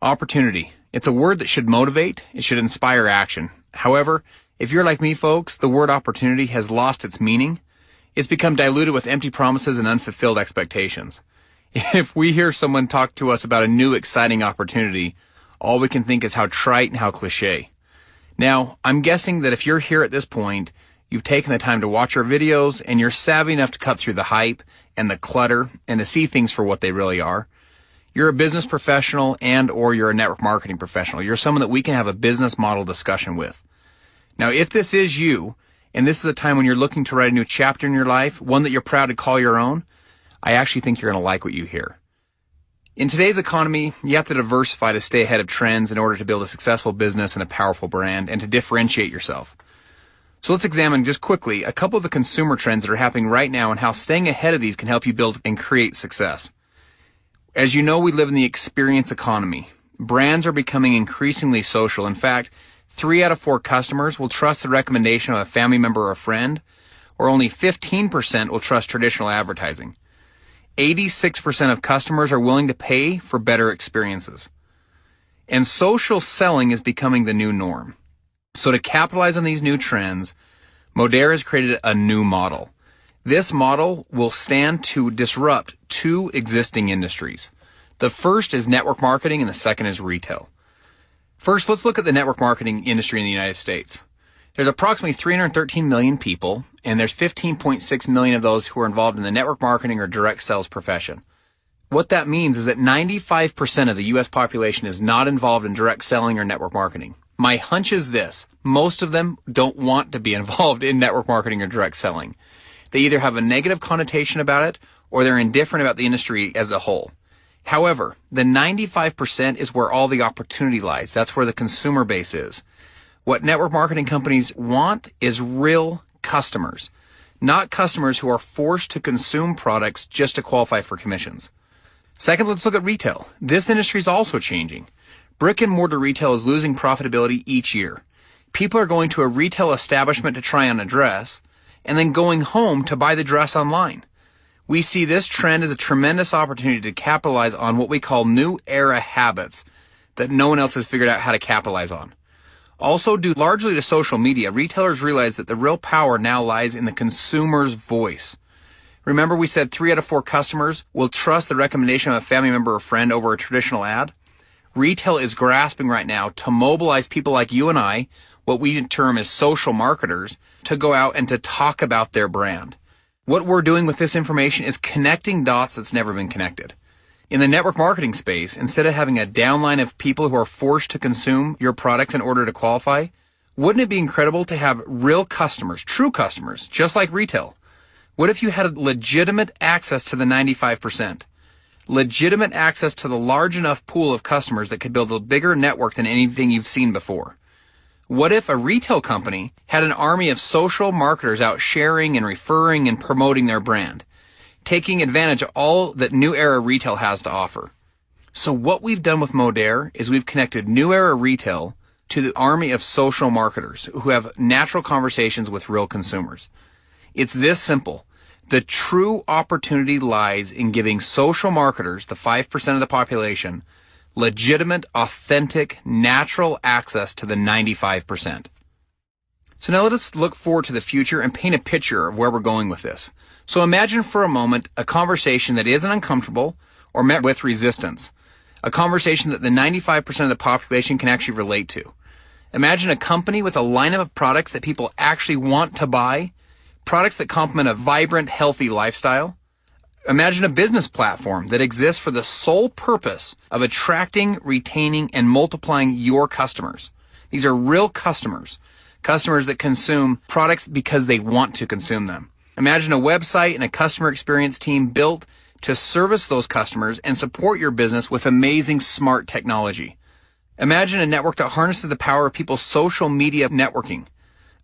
Opportunity. It's a word that should motivate. It should inspire action. However, if you're like me, folks, the word opportunity has lost its meaning. It's become diluted with empty promises and unfulfilled expectations. If we hear someone talk to us about a new exciting opportunity, all we can think is how trite and how cliche. Now, I'm guessing that if you're here at this point, you've taken the time to watch our videos and you're savvy enough to cut through the hype and the clutter and to see things for what they really are. You're a business professional or you're a network marketing professional. You're someone that we can have a business model discussion with. Now, if this is you, and this is a time when you're looking to write a new chapter in your life, one that you're proud to call your own, I actually think you're going to like what you hear. In today's economy, you have to diversify to stay ahead of trends in order to build a successful business and a powerful brand and to differentiate yourself. So let's examine just quickly a couple of the consumer trends that are happening right now and how staying ahead of these can help you build and create success. As you know, we live in the experience economy. Brands are becoming increasingly social. In fact, 3 out of 4 customers will trust the recommendation of a family member or a friend, or only 15% will trust traditional advertising. 86% of customers are willing to pay for better experiences. And social selling is becoming the new norm. So to capitalize on these new trends, Modere has created a new model. This model will stand to disrupt 2 existing industries. The first is network marketing and the second is retail. First, let's look at the network marketing industry in the United States. There's approximately 313 million people, and there's 15.6 million of those who are involved in the network marketing or direct sales profession. What that means is that 95% of the U.S. population is not involved in direct selling or network marketing. My hunch is this: most of them don't want to be involved in network marketing or direct selling. They either have a negative connotation about it or they're indifferent about the industry as a whole. However, the 95% is where all the opportunity lies. That's where the consumer base is. What network marketing companies want is real customers, not customers who are forced to consume products just to qualify for commissions. Second, let's look at retail. This industry is also changing. Brick and mortar retail is losing profitability each year. People are going to a retail establishment to try on a dress and then going home to buy the dress online. We see this trend as a tremendous opportunity to capitalize on what we call new era habits that no one else has figured out how to capitalize on. Also, due largely to social media, retailers realize that the real power now lies in the consumer's voice. Remember we said 3 out of 4 customers will trust the recommendation of a family member or friend over a traditional ad? Retail is grasping right now to mobilize people like you and I, what we term as social marketers, to go out and to talk about their brand. What we're doing with this information is connecting dots that's never been connected. In the network marketing space, instead of having a downline of people who are forced to consume your products in order to qualify, wouldn't it be incredible to have real customers, true customers, just like retail? What if you had legitimate access to the 95%? Legitimate access to the large enough pool of customers that could build a bigger network than anything you've seen before? What if a retail company had an army of social marketers out sharing and referring and promoting their brand, taking advantage of all that new era retail has to offer? So what we've done with Modere is we've connected new era retail to the army of social marketers who have natural conversations with real consumers. It's this simple. The true opportunity lies in giving social marketers, the 5% of the population, legitimate, authentic, natural access to the 95%. So now let us look forward to the future and paint a picture of where we're going with this. So imagine for a moment a conversation that isn't uncomfortable or met with resistance. A conversation that the 95% of the population can actually relate to. Imagine a company with a lineup of products that people actually want to buy, products that complement a vibrant, healthy lifestyle. Imagine a business platform that exists for the sole purpose of attracting, retaining, and multiplying your customers. These are real customers, customers that consume products because they want to consume them. Imagine a website and a customer experience team built to service those customers and support your business with amazing smart technology. Imagine a network that harnesses the power of people's social media networking,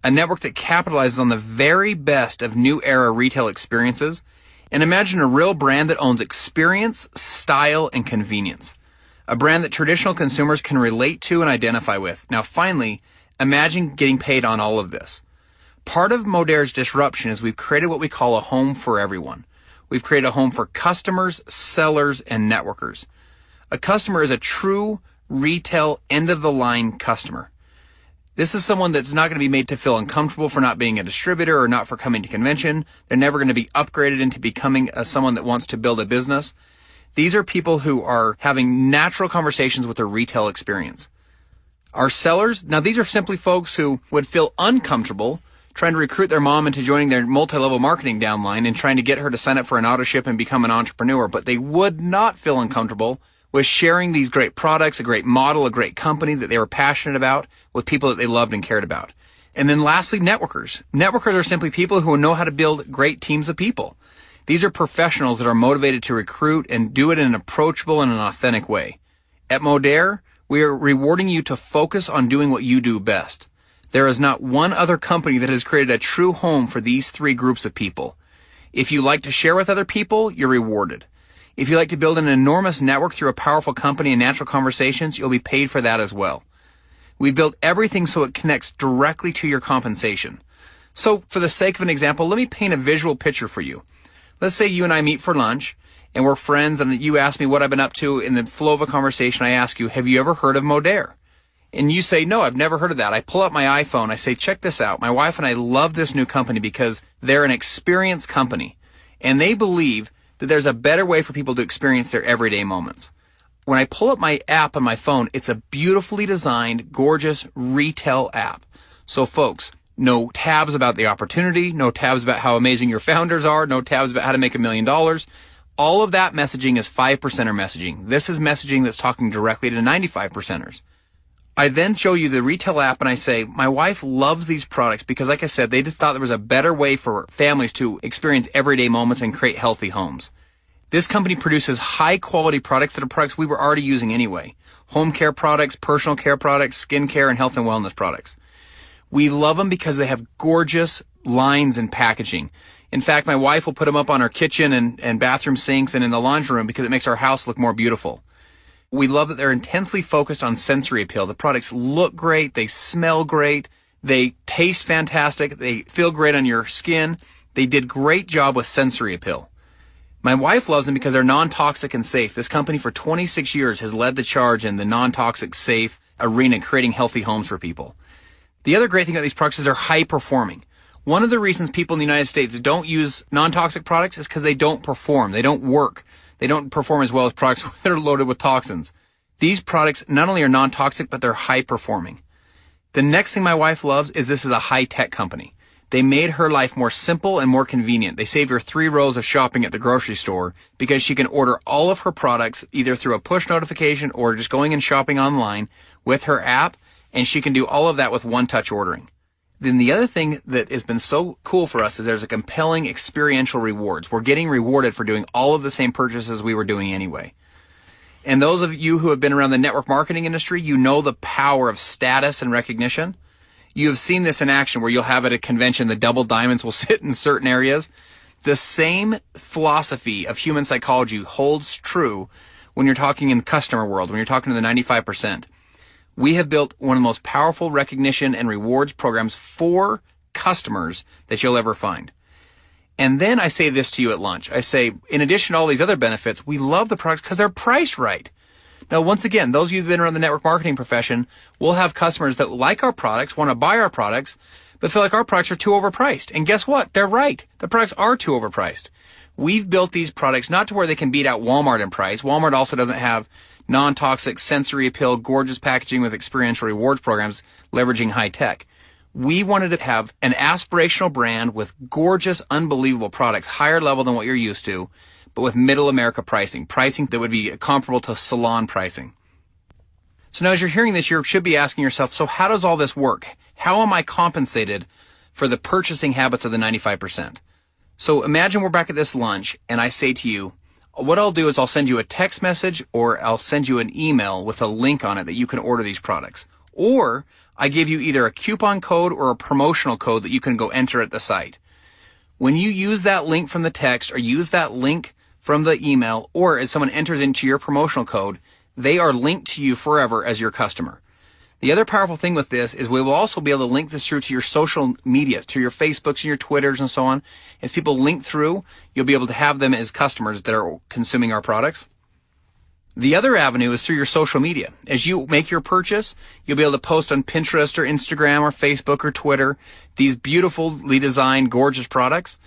a network that capitalizes on the very best of new era retail experiences. And imagine a real brand that owns experience, style, and convenience. A brand that traditional consumers can relate to and identify with. Now finally, imagine getting paid on all of this. Part of Modere's disruption is we've created what we call a home for everyone. We've created a home for customers, sellers, and networkers. A customer is a true, retail, end-of-the-line customer. This is someone that's not going to be made to feel uncomfortable for not being a distributor or not for coming to convention. They're never going to be upgraded into becoming someone that wants to build a business. These are people who are having natural conversations with their retail experience. Our sellers, now these are simply folks who would feel uncomfortable trying to recruit their mom into joining their multi-level marketing downline and trying to get her to sign up for an auto ship and become an entrepreneur, but they would not feel uncomfortable with sharing these great products, a great model, a great company that they were passionate about with people that they loved and cared about. And then lastly, networkers. Networkers are simply people who know how to build great teams of people. These are professionals that are motivated to recruit and do it in an approachable and an authentic way. At Modere, we are rewarding you to focus on doing what you do best. There is not one other company that has created a true home for these three groups of people. If you like to share with other people, you're rewarded. If you like to build an enormous network through a powerful company and natural conversations, you'll be paid for that as well. We built everything so it connects directly to your compensation. So for the sake of an example, let me paint a visual picture for you. Let's say you and I meet for lunch and we're friends and you ask me what I've been up to. In the flow of a conversation, I ask you, have you ever heard of Modere? And you say, no, I've never heard of that. I pull up my iPhone. I say, check this out. My wife and I love this new company because they're an experienced company and they believe that there's a better way for people to experience their everyday moments. When I pull up my app on my phone, it's a beautifully designed, gorgeous retail app. So folks, no tabs about the opportunity, no tabs about how amazing your founders are, no tabs about how to make $1 million. All of that messaging is 5%er messaging. This is messaging that's talking directly to 95%ers. I then show you the retail app and I say, my wife loves these products because, like I said, they just thought there was a better way for families to experience everyday moments and create healthy homes. This company produces high quality products that are products we were already using anyway. Home care products, personal care products, skin care, and health and wellness products. We love them because they have gorgeous lines and packaging. In fact, my wife will put them up on our kitchen and bathroom sinks and in the laundry room because it makes our house look more beautiful. We love that they're intensely focused on sensory appeal. The products look great, they smell great, they taste fantastic, they feel great on your skin. They did great job with sensory appeal. My wife loves them because they're non-toxic and safe. This company for 26 years has led the charge in the non-toxic, safe arena, creating healthy homes for people. The other great thing about these products is they're high performing. One of the reasons people in the United States don't use non-toxic products is because they don't perform, they don't work. They don't perform as well as products that are loaded with toxins. These products not only are non-toxic, but they're high performing. The next thing my wife loves is this is a high-tech company. They made her life more simple and more convenient. They saved her 3 rows of shopping at the grocery store because she can order all of her products either through a push notification or just going and shopping online with her app, and she can do all of that with one-touch ordering. Then the other thing that has been so cool for us is there's a compelling experiential rewards. We're getting rewarded for doing all of the same purchases we were doing anyway. And those of you who have been around the network marketing industry, you know the power of status and recognition. You have seen this in action where you'll have at a convention the double diamonds will sit in certain areas. The same philosophy of human psychology holds true when you're talking in the customer world, when you're talking to the 95%. We have built one of the most powerful recognition and rewards programs for customers that you'll ever find. And then I say this to you at lunch. I say, in addition to all these other benefits, we love the products because they're priced right. Now, once again, those of you who've been around the network marketing profession will have customers that like our products, want to buy our products, but feel like our products are too overpriced. And guess what? They're right. The products are too overpriced. We've built these products not to where they can beat out Walmart in price. Walmart also doesn't have non-toxic, sensory appeal, gorgeous packaging with experiential rewards programs leveraging high tech. We wanted to have an aspirational brand with gorgeous, unbelievable products, higher level than what you're used to, but with middle America pricing that would be comparable to salon pricing. So now as you're hearing this, you should be asking yourself, so how does all this work? How am I compensated for the purchasing habits of the 95%? So imagine we're back at this lunch and I say to you, what I'll do is I'll send you a text message or I'll send you an email with a link on it that you can order these products. Or I give you either a coupon code or a promotional code that you can go enter at the site. When you use that link from the text or use that link from the email, or as someone enters into your promotional code, they are linked to you forever as your customer. The other powerful thing with this is we will also be able to link this through to your social media, to your Facebooks and your Twitters and so on. As people link through, you'll be able to have them as customers that are consuming our products. The other avenue is through your social media. As you make your purchase, you'll be able to post on Pinterest or Instagram or Facebook or Twitter these beautifully designed, gorgeous products.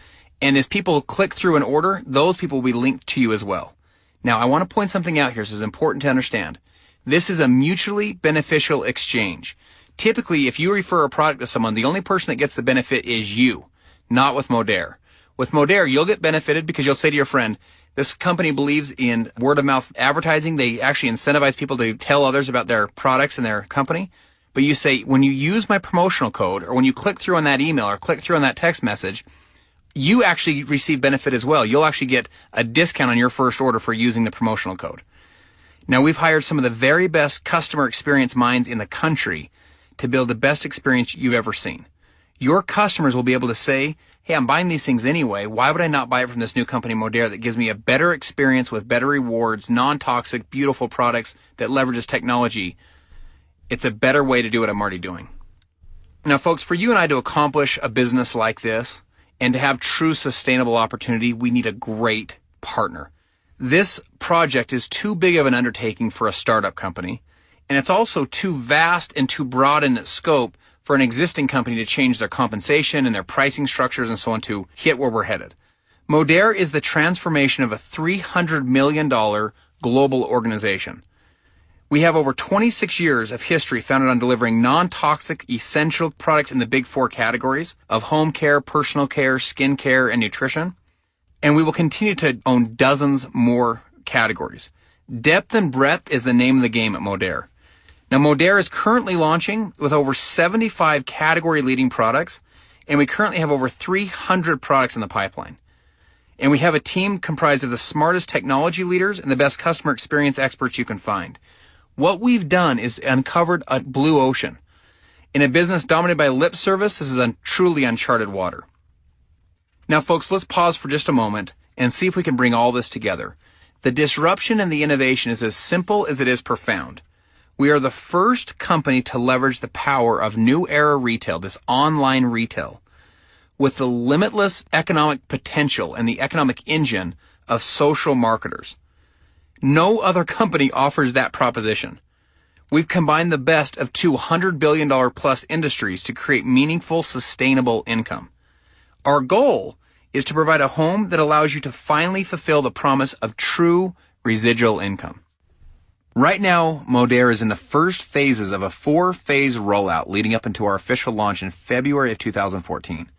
And as people click through an order, those people will be linked to you as well. Now, I want to point something out here. This is important to understand. This is a mutually beneficial exchange. Typically, if you refer a product to someone, the only person that gets the benefit is you, not with Modere. With Modere, you'll get benefited because you'll say to your friend, this company believes in word-of-mouth advertising. They actually incentivize people to tell others about their products and their company. But you say, when you use my promotional code, or when you click through on that email or click through on that text message, you actually receive benefit as well. You'll actually get a discount on your first order for using the promotional code. Now, we've hired some of the very best customer experience minds in the country to build the best experience you've ever seen. Your customers will be able to say, hey, I'm buying these things anyway. Why would I not buy it from this new company, Modere, that gives me a better experience with better rewards, non-toxic, beautiful products that leverages technology? It's a better way to do what I'm already doing. Now, folks, for you and I to accomplish a business like this and to have true sustainable opportunity, we need a great partner. This project is too big of an undertaking for a startup company, and it's also too vast and too broad in its scope for an existing company to change their compensation and their pricing structures and so on to hit where we're headed. Modere is the transformation of a $300 million global organization. We have over 26 years of history founded on delivering non-toxic, essential products in the big four categories of home care, personal care, skin care, and nutrition. And we will continue to own dozens more categories. Depth and breadth is the name of the game at Modere. Now, Modere is currently launching with over 75 category-leading products, and we currently have over 300 products in the pipeline. And we have a team comprised of the smartest technology leaders and the best customer experience experts you can find. What we've done is uncovered a blue ocean. In a business dominated by lip service, this is truly uncharted water. Now, folks, let's pause for just a moment and see if we can bring all this together. The disruption and the innovation is as simple as it is profound. We are the first company to leverage the power of new era retail, this online retail, with the limitless economic potential and the economic engine of social marketers. No other company offers that proposition. We've combined the best of $200 billion plus industries to create meaningful, sustainable income. Our goal is to provide a home that allows you to finally fulfill the promise of true residual income. Right now, Modere is in the first phases of a 4-phase rollout leading up into our official launch in February of 2014.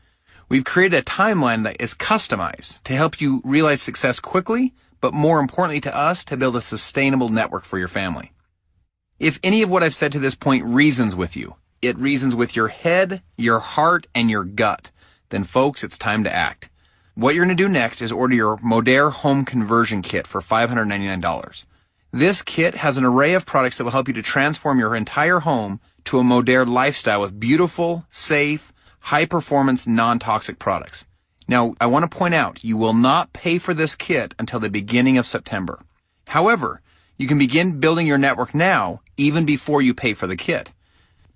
We've created a timeline that is customized to help you realize success quickly, but more importantly to us, to build a sustainable network for your family. If any of what I've said to this point reasons with you, it reasons with your head, your heart, and your gut, then folks, it's time to act. What you're going to do next is order your Modere Home Conversion Kit for $599. This kit has an array of products that will help you to transform your entire home to a Modere lifestyle with beautiful, safe, high-performance, non-toxic products. Now, I want to point out, you will not pay for this kit until the beginning of September. However, you can begin building your network now, even before you pay for the kit.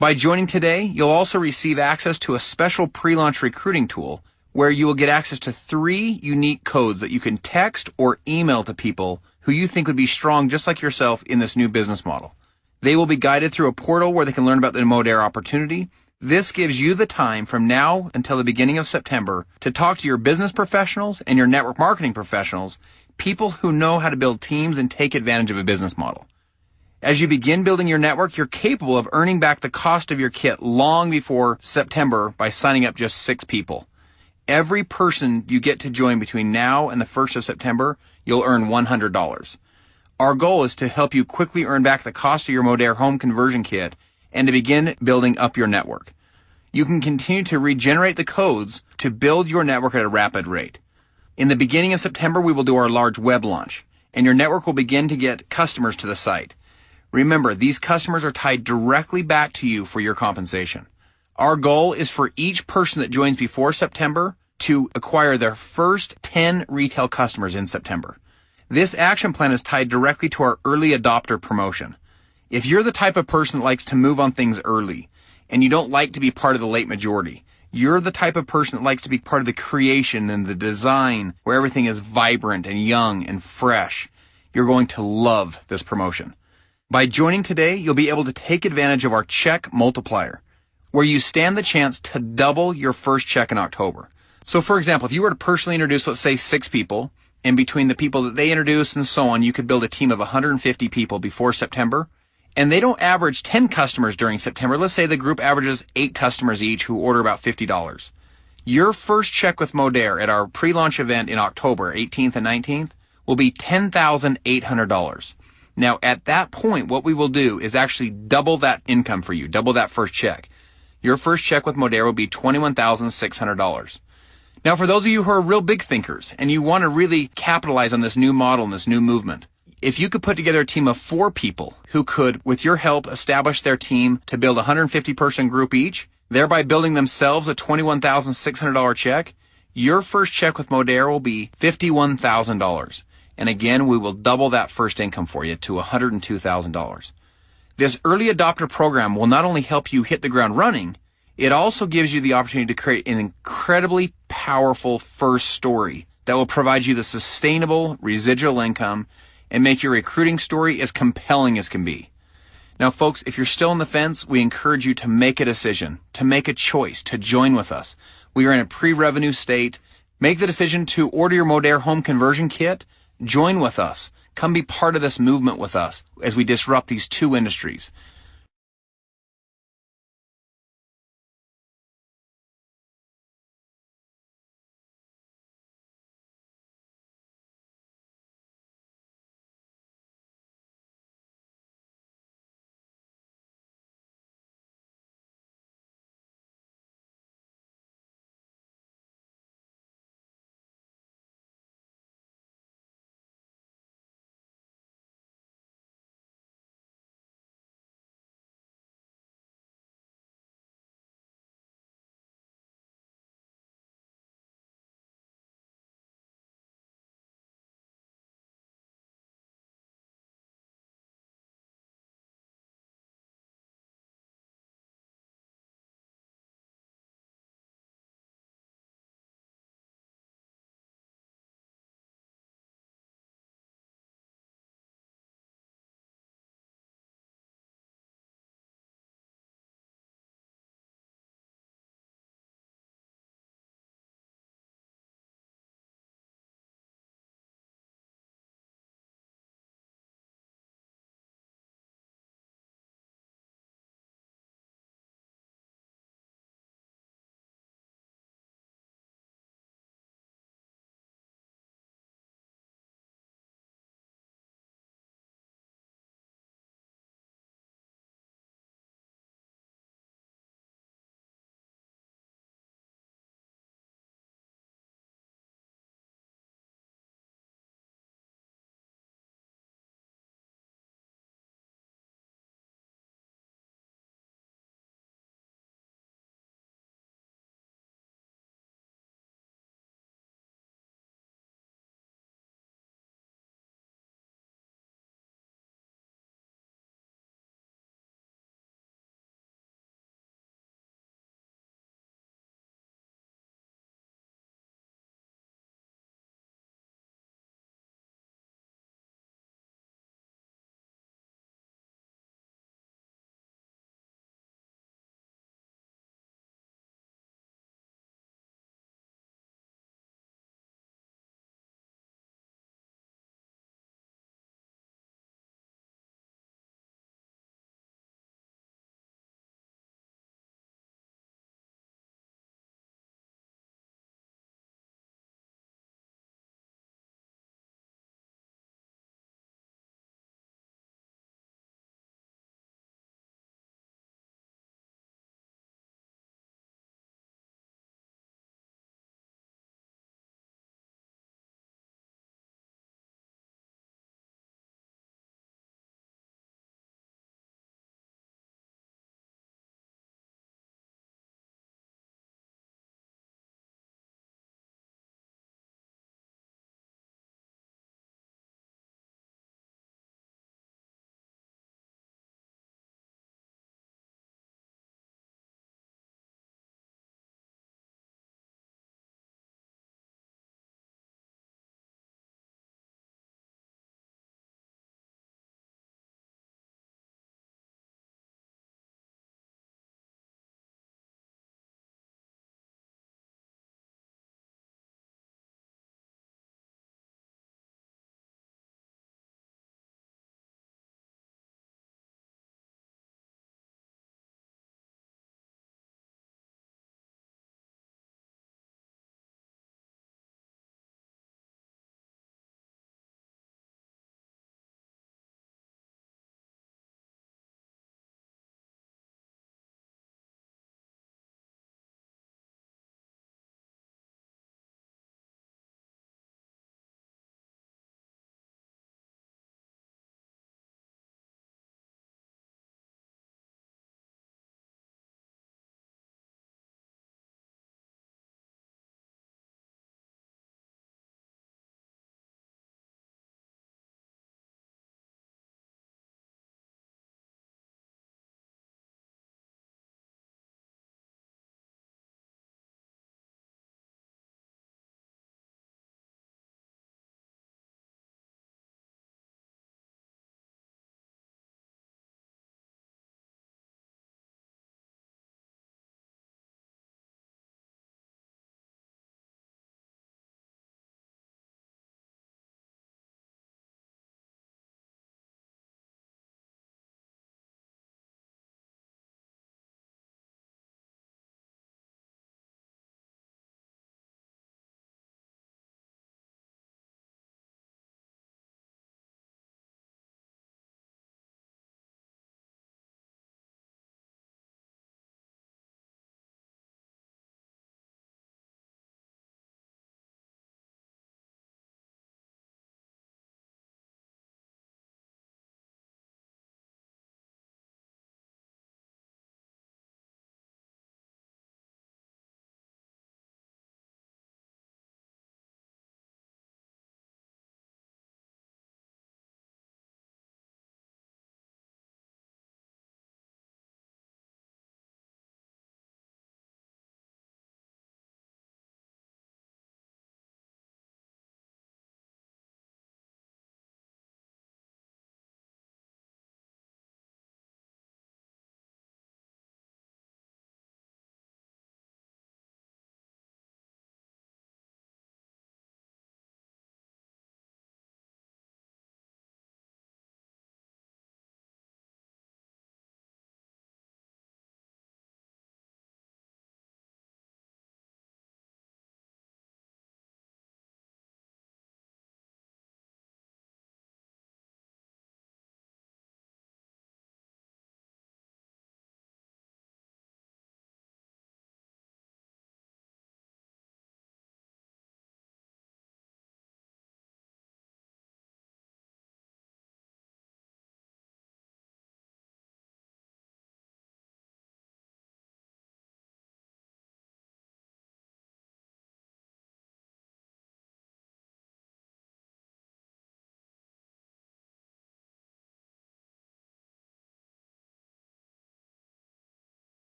By joining today, you'll also receive access to a special pre-launch recruiting tool where you will get access to 3 unique codes that you can text or email to people who you think would be strong just like yourself in this new business model. They will be guided through a portal where they can learn about the Modere opportunity. This gives you the time from now until the beginning of September to talk to your business professionals and your network marketing professionals, people who know how to build teams and take advantage of a business model. As you begin building your network, you're capable of earning back the cost of your kit long before September by signing up just 6 people. Every person you get to join between now and the 1st of September, you'll earn $100. Our goal is to help you quickly earn back the cost of your Modere Home Conversion Kit and to begin building up your network. You can continue to regenerate the codes to build your network at a rapid rate. In the beginning of September, we will do our large web launch, and your network will begin to get customers to the site. Remember, these customers are tied directly back to you for your compensation. Our goal is for each person that joins before September to acquire their first 10 retail customers in September. This action plan is tied directly to our early adopter promotion. If you're the type of person that likes to move on things early, and you don't like to be part of the late majority, you're the type of person that likes to be part of the creation and the design where everything is vibrant and young and fresh, You're going to love this promotion. By joining today, you'll be able to take advantage of our check multiplier, where you stand the chance to double your first check in October. So for example, if you were to personally introduce, let's say 6 people, and between the people that they introduce and so on, you could build a team of 150 people before September, and they don't average 10 customers during September. Let's say the group averages 8 customers each who order about $50. Your first check with Modere at our pre-launch event in October 18th and 19th will be $10,800. Now, at that point, what we will do is actually double that income for you, double that first check. Your first check with Modere will be $21,600. Now, for those of you who are real big thinkers and you want to really capitalize on this new model and this new movement, if you could put together a team of 4 people who could, with your help, establish their team to build a 150-person group each, thereby building themselves a $21,600 check, your first check with Modere will be $51,000. And again, we will double that first income for you to $102,000. This early adopter program will not only help you hit the ground running, it also gives you the opportunity to create an incredibly powerful first story that will provide you the sustainable residual income and make your recruiting story as compelling as can be. Now, folks, if you're still on the fence, we encourage you to make a decision, to make a choice, to join with us. We are in a pre-revenue state. Make the decision to order your Modere home conversion kit. Join with us. Come be part of this movement with us as we disrupt these 2 industries.